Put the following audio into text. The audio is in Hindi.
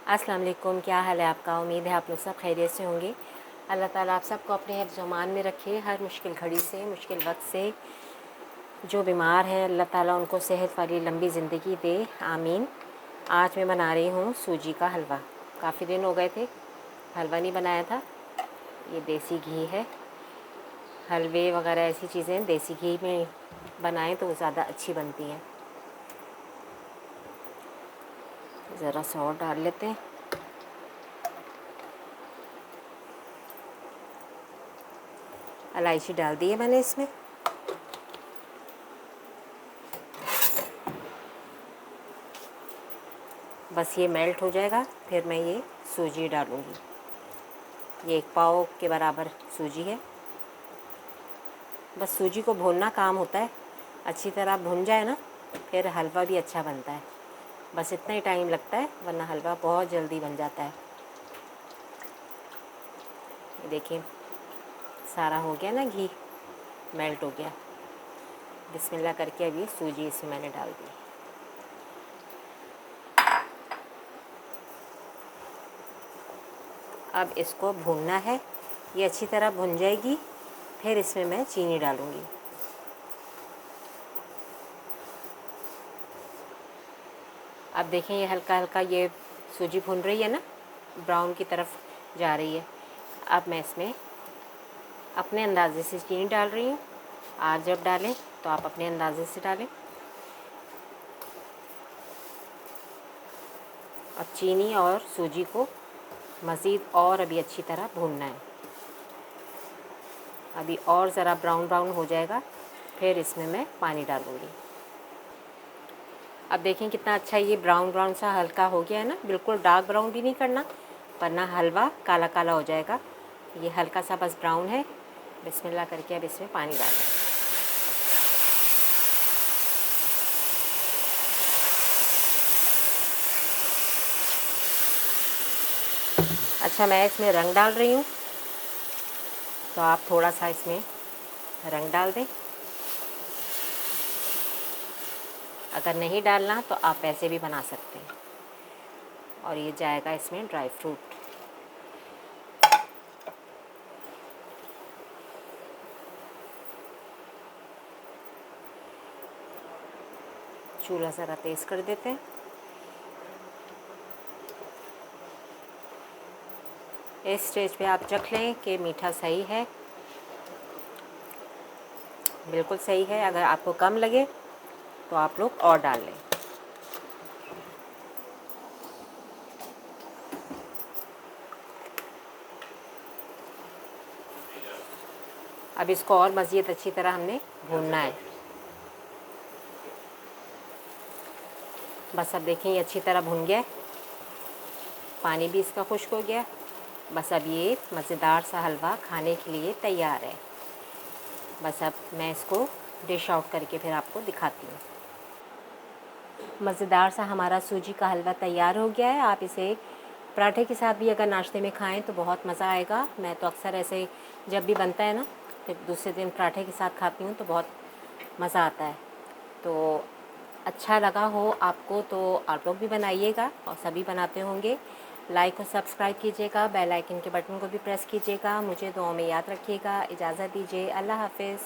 अस्सलाम वालेकुम, क्या हाल है आपका। उम्मीद है आप लोग सब खैरियत से होंगे। अल्लाह ताला आप सबको अपने हिफ्ज़ मान में रखे, हर मुश्किल घड़ी से, मुश्किल वक्त से। जो बीमार हैं अल्लाह ताला उनको सेहत वाली लंबी ज़िंदगी दे, आमीन। आज मैं बना रही हूँ सूजी का हलवा। काफ़ी दिन हो गए थे हलवा नहीं बनाया था। ये देसी घी है। हलवे वगैरह ऐसी चीज़ें देसी घी में बनाएं तो ज़्यादा अच्छी बनती हैं। ज़रा सा और डाल लेते हैं। इलायची डाल दी है मैंने इसमें। बस ये मेल्ट हो जाएगा, फिर मैं ये सूजी डालूँगी। ये 1 पाव के बराबर सूजी है। बस सूजी को भूनना काम होता है। अच्छी तरह भुन जाए ना, फिर हलवा भी अच्छा बनता है। बस इतना ही टाइम लगता है, वरना हलवा बहुत जल्दी बन जाता है। ये देखिए सारा हो गया ना, घी मेल्ट हो गया। बिस्मिल्लाह करके अभी सूजी इसमें मैंने डाल दी। अब इसको भूनना है। ये अच्छी तरह भुन जाएगी, फिर इसमें मैं चीनी डालूँगी। अब देखें ये हल्का हल्का ये सूजी भुन रही है ना, ब्राउन की तरफ जा रही है। अब मैं इसमें अपने अंदाजे से चीनी डाल रही हूँ। आप जब डालें तो आप अपने अंदाजे से डालें। अब चीनी और सूजी को मज़ीद और अभी अच्छी तरह भूनना है। अभी और ज़रा ब्राउन ब्राउन हो जाएगा, फिर इसमें मैं पानी डालूँगी। अब देखें कितना अच्छा ये ब्राउन ब्राउन सा हल्का हो गया है ना। बिल्कुल डार्क ब्राउन भी नहीं करना, वरना हलवा काला काला हो जाएगा। ये हल्का सा बस ब्राउन है। बिस्मिल्लाह करके अब इसमें पानी डालें। अच्छा, मैं इसमें रंग डाल रही हूँ, तो आप थोड़ा सा इसमें रंग डाल दें। अगर नहीं डालना तो आप ऐसे भी बना सकते हैं। और ये जाएगा इसमें ड्राई फ्रूट। चूल्हा ज़रा तेज़ कर देते हैं। इस स्टेज पे आप चख लें कि मीठा सही है, बिल्कुल सही है। अगर आपको कम लगे तो आप लोग और डाल लें। अब इसको और मज़ीद अच्छी तरह हमने भूनना है। बस अब देखें ये अच्छी तरह भुन गया, पानी भी इसका खुश्क हो गया। बस अब ये मज़ेदार सा हलवा खाने के लिए तैयार है। बस अब मैं इसको डिश आउट करके फिर आपको दिखाती हूँ। मज़ेदार सा हमारा सूजी का हलवा तैयार हो गया है। आप इसे पराठे के साथ भी अगर नाश्ते में खाएं तो बहुत मज़ा आएगा। मैं तो अक्सर ऐसे जब भी बनता है ना, फिर दूसरे दिन पराठे के साथ खाती हूँ तो बहुत मज़ा आता है। तो अच्छा लगा हो आपको तो आप लोग भी बनाइएगा, और सभी बनाते होंगे। लाइक और सब्सक्राइब कीजिएगा, बेल आइकन के बटन को भी प्रेस कीजिएगा। मुझे दुआओं में याद रखिएगा। इजाज़त दीजिए, अल्लाह हाफ़िज़।